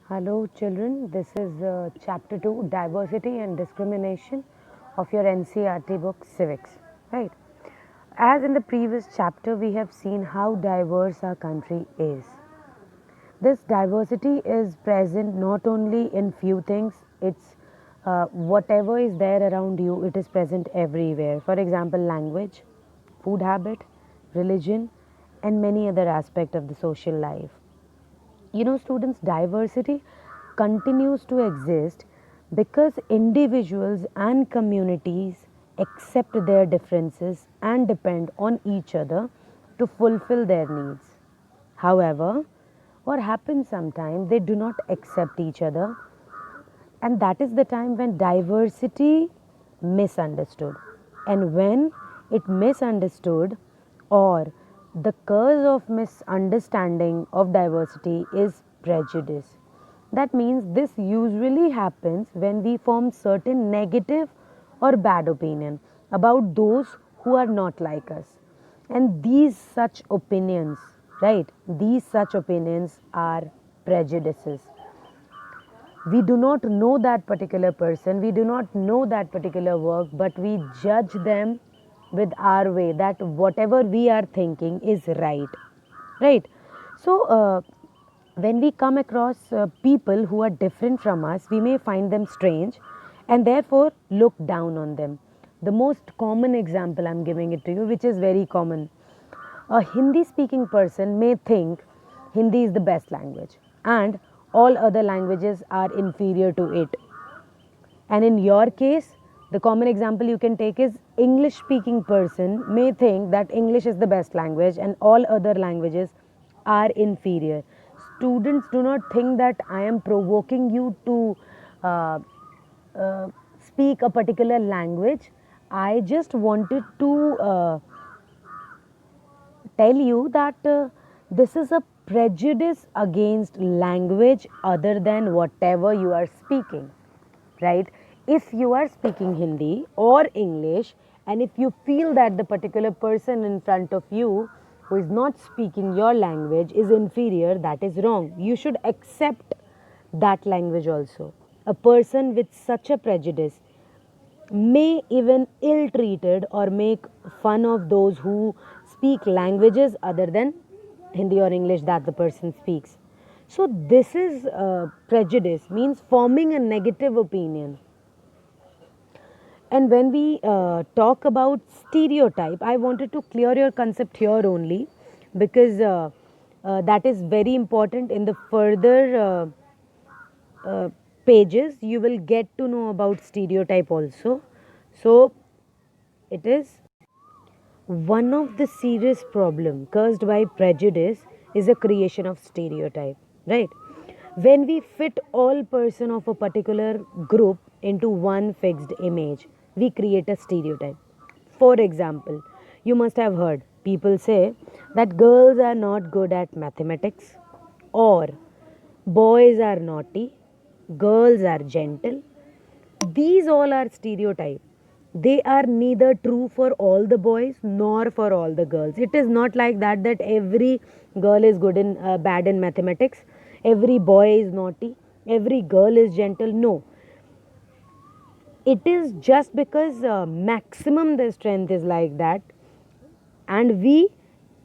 Hello children, this is chapter 2 Diversity and Discrimination of your NCERT book Civics, right? As in the previous chapter we have seen how diverse our country is. This diversity is present not only in few things, it's whatever is there around you, it is present everywhere. For example, language, food habit, religion, and many other aspects of the social life. Students, diversity continues to exist because individuals and communities accept their differences and depend on each other to fulfill their needs. However, what happens sometimes, they do not accept each other, and that is the time when diversity misunderstood. And when it misunderstood, or the cause of misunderstanding of diversity is prejudice. That means this usually happens when we form certain negative or bad opinion about those who are not like us. And these such opinions, right? These such opinions are prejudices. We do not know that particular person, we do not know that particular work, but we judge them with our way that whatever we are thinking is right, right? So when we come across people who are different from us, we may find them strange and therefore look down on them. The most common example I'm giving it to you, which is very common: a Hindi speaking person may think Hindi is the best language and all other languages are inferior to it. And in your case, the common example you can take is English speaking person may think that English is the best language and all other languages are inferior. Students, do not think that I am provoking you to uh, speak a particular language. I just wanted to tell you that this is a prejudice against language other than whatever you are speaking, right? If you are speaking Hindi or English, and if you feel that the particular person in front of you who is not speaking your language is inferior, that is wrong. You should accept that language also. A person with such a prejudice may even ill treated or make fun of those who speak languages other than Hindi or English that the person speaks. So this is prejudice, means forming a negative opinion. And when we talk about stereotype, I wanted to clear your concept here only because that is very important. In the further pages you will get to know about stereotype also. So it is one of the serious problem caused by prejudice is a creation of stereotype, right? When we fit all person of a particular group into one fixed image, we create a stereotype. For example, you must have heard people say that girls are not good at mathematics, or boys are naughty, girls are gentle. These all are stereotypes. They are neither true for all the boys nor for all the girls. It is not like that every girl is good in bad in mathematics, every boy is naughty, every girl is gentle. No, it is just because maximum the strength is like that, and we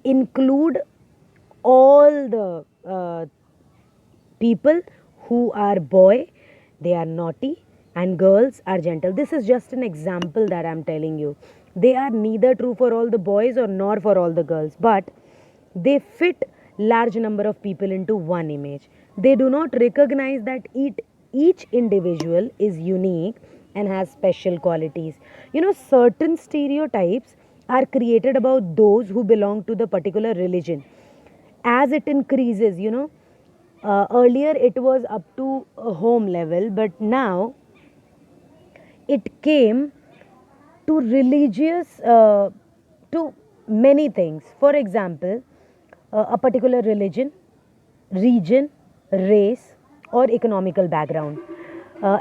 include all the people who are boy, they are naughty, and girls are gentle. This is just an example that I'm telling you. They are neither true for all the boys or nor for all the girls, but they fit large number of people into one image. They do not recognize that each individual is unique and has special qualities. Certain stereotypes are created about those who belong to the particular religion. As it increases, earlier it was up to a home level, but now it came to religious, to many things. For example, a particular religion, region, race, or economical background.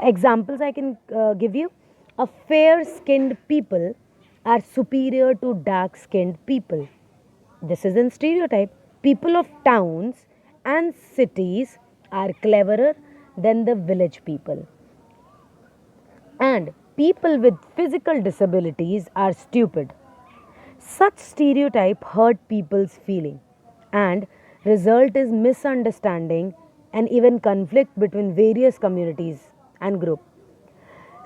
Examples I can give you: a fair skinned people are superior to dark skinned people. This is a stereotype. People of towns and cities are cleverer than the village people. And people with physical disabilities are stupid. Such stereotype hurt people's feeling and result is misunderstanding and even conflict between various communities and group.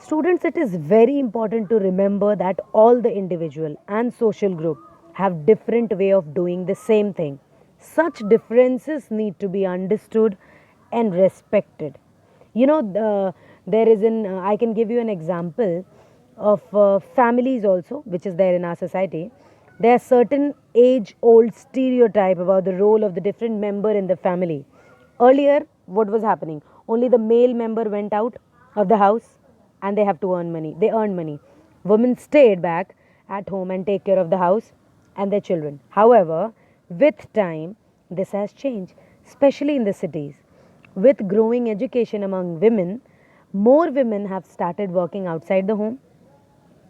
Students, it is very important to remember that all the individual and social group have different way of doing the same thing. Such differences need to be understood and respected. You know, there is I can give you an example of families also, which is there in our society. There are certain age old stereotype about the role of the different member in the family. Earlier, what was happening? Only the male member went out of the house and they have to earn money. They earn money. Women stayed back at home and take care of the house and their children. However, with time, this has changed, especially in the cities. With growing education among women, more women have started working outside the home.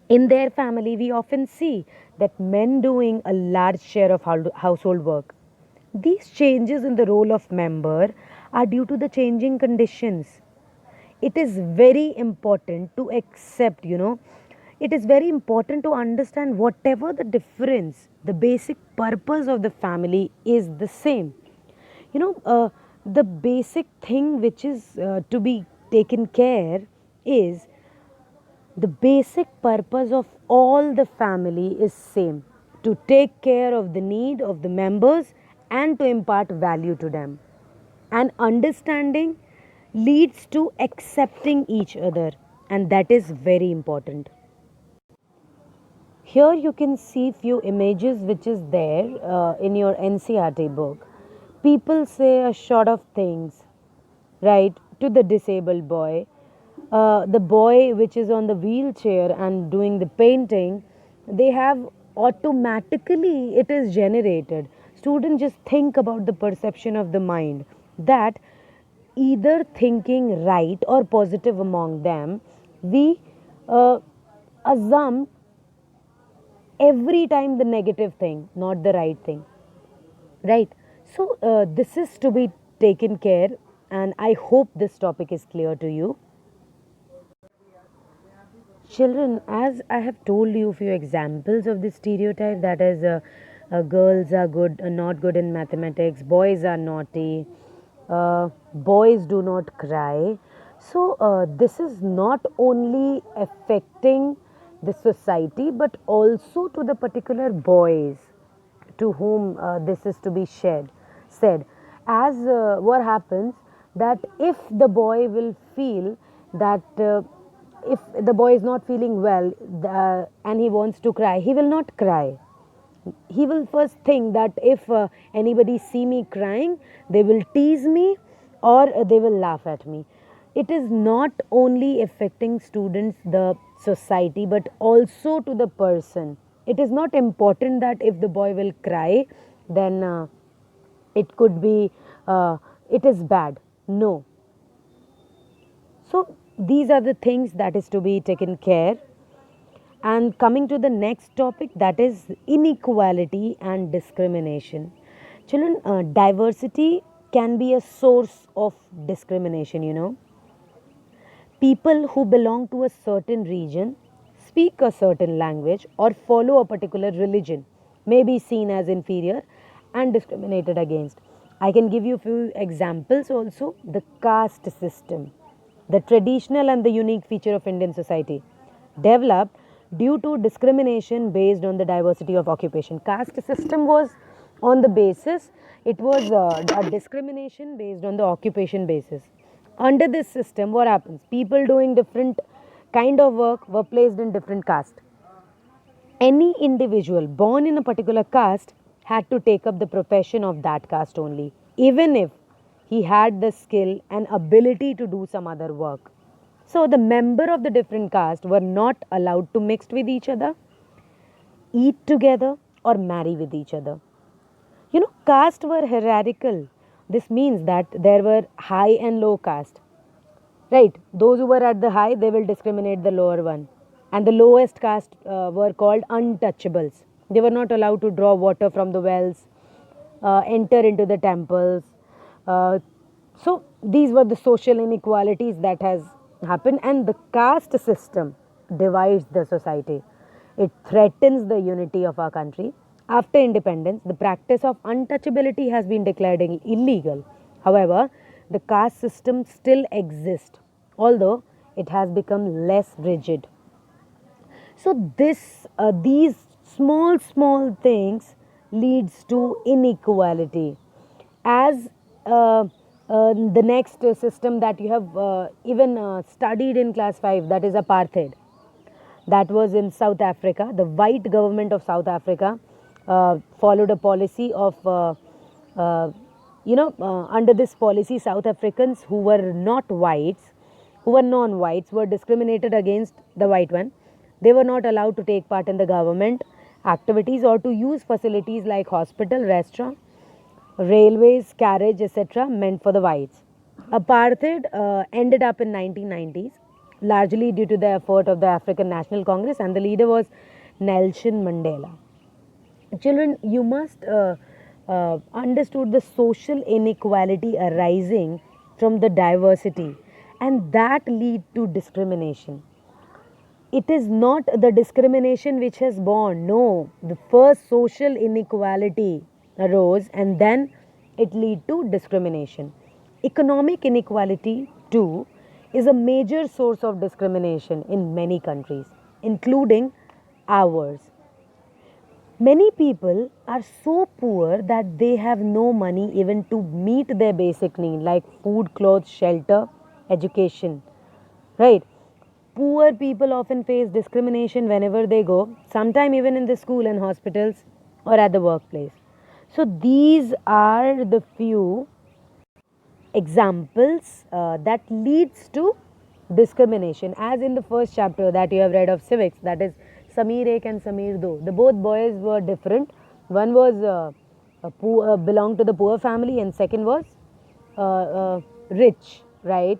In their family, we often see that men doing a large share of household work. These changes in the role of member are due to the changing conditions. It is very important to accept, it is very important to understand whatever the difference, the basic purpose of the family is the same. The basic thing which is to be taken care is the basic purpose of all the family is same, to take care of the need of the members and to impart value to them. And understanding leads to accepting each other, and that is very important. Here you can see few images which is there in your NCRT book. People say a sort of things, right, to the disabled boy. The boy which is on the wheelchair and doing the painting, they have automatically it is generated. Students just think about the perception of the mind that either thinking right or positive among them, we assume every time the negative thing, not the right thing, right? So this is to be taken care, and I hope this topic is clear to you. Children, as I have told you a few examples of the stereotype, that is, girls are good, not good in mathematics, boys are naughty, boys do not cry. So, this is not only affecting the society but also to the particular boys to whom this is to be said. As what happens that if the boy will feel that if the boy is not feeling well and he wants to cry, he will not cry. He will first think that if anybody see me crying, they will tease me or they will laugh at me. It is not only affecting students, the society, but also to the person. It is not important that if the boy will cry, then it could be, it is bad. No. So these are the things that is to be taken care. And coming to the next topic, that is inequality and discrimination. Children, diversity can be a source of discrimination. People who belong to a certain region, speak a certain language, or follow a particular religion may be seen as inferior and discriminated against. I can give you a few examples also. The caste system, the traditional and the unique feature of Indian society, developed due to discrimination based on the diversity of occupation. Caste system was on the basis, it was a discrimination based on the occupation basis. Under this system, what happens? People doing different kind of work were placed in different caste. Any individual born in a particular caste had to take up the profession of that caste only, even if he had the skill and ability to do some other work. So the member of the different caste were not allowed to mix with each other, eat together, or marry with each other. Caste were hierarchical. This means that there were high and low caste. Right? Those who were at the high, they will discriminate the lower one. And the lowest caste were called untouchables. They were not allowed to draw water from the wells, enter into the temples, So these were the social inequalities that has happened, and the caste system divides the society. It threatens the unity of our country. After independence, the practice of untouchability has been declared illegal. However, the caste system still exists, although it has become less rigid. So these small things leads to inequality. As the next system that you have even studied in class 5, that is apartheid, that was in South Africa. The white government of South Africa followed a policy of uh, under this policy, South Africans who were not whites, who were non-whites, were discriminated against the white one. They were not allowed to take part in the government activities or to use facilities like hospital, restaurant, railways, carriage, etc., meant for the whites. Apartheid ended up in 1990s, largely due to the effort of the African National Congress, and the leader was Nelson Mandela. Children, you must understood the social inequality arising from the diversity, and that lead to discrimination. It is not the discrimination which has born. No, the first social inequality arose and then it lead to discrimination. Economic inequality too is a major source of discrimination in many countries, including ours. Many people are so poor that they have no money even to meet their basic need like food, clothes, shelter, education. Right? Poor people often face discrimination whenever they go, sometime even in the school and hospitals or at the workplace. So these are the few examples that leads to discrimination, as in the first chapter that you have read of civics, that is Sameer Ek and Sameer Do. The both boys were different. One was belonged to the poor family, and second was rich, right?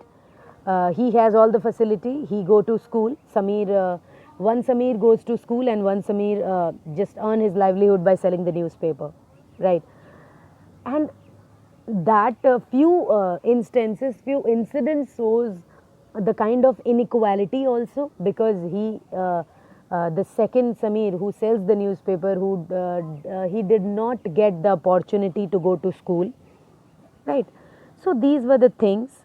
He has all the facility. He go to school. One Sameer goes to school, and one Sameer just earn his livelihood by selling the newspaper, right? And that instances, few incidents shows the kind of inequality also, because the second Sameer who sells the newspaper, he did not get the opportunity to go to school, right? So these were the things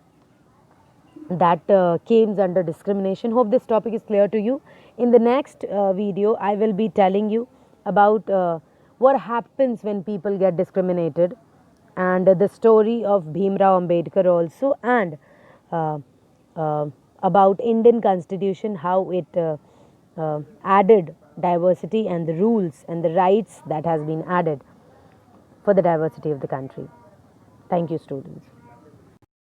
that came under discrimination. Hope this topic is clear to you. In the next video, I will be telling you about what happens when people get discriminated, and the story of Bhimrao Ambedkar also, and uh, about Indian Constitution, how it added diversity and the rules and the rights that has been added for the diversity of the country. Thank you, students.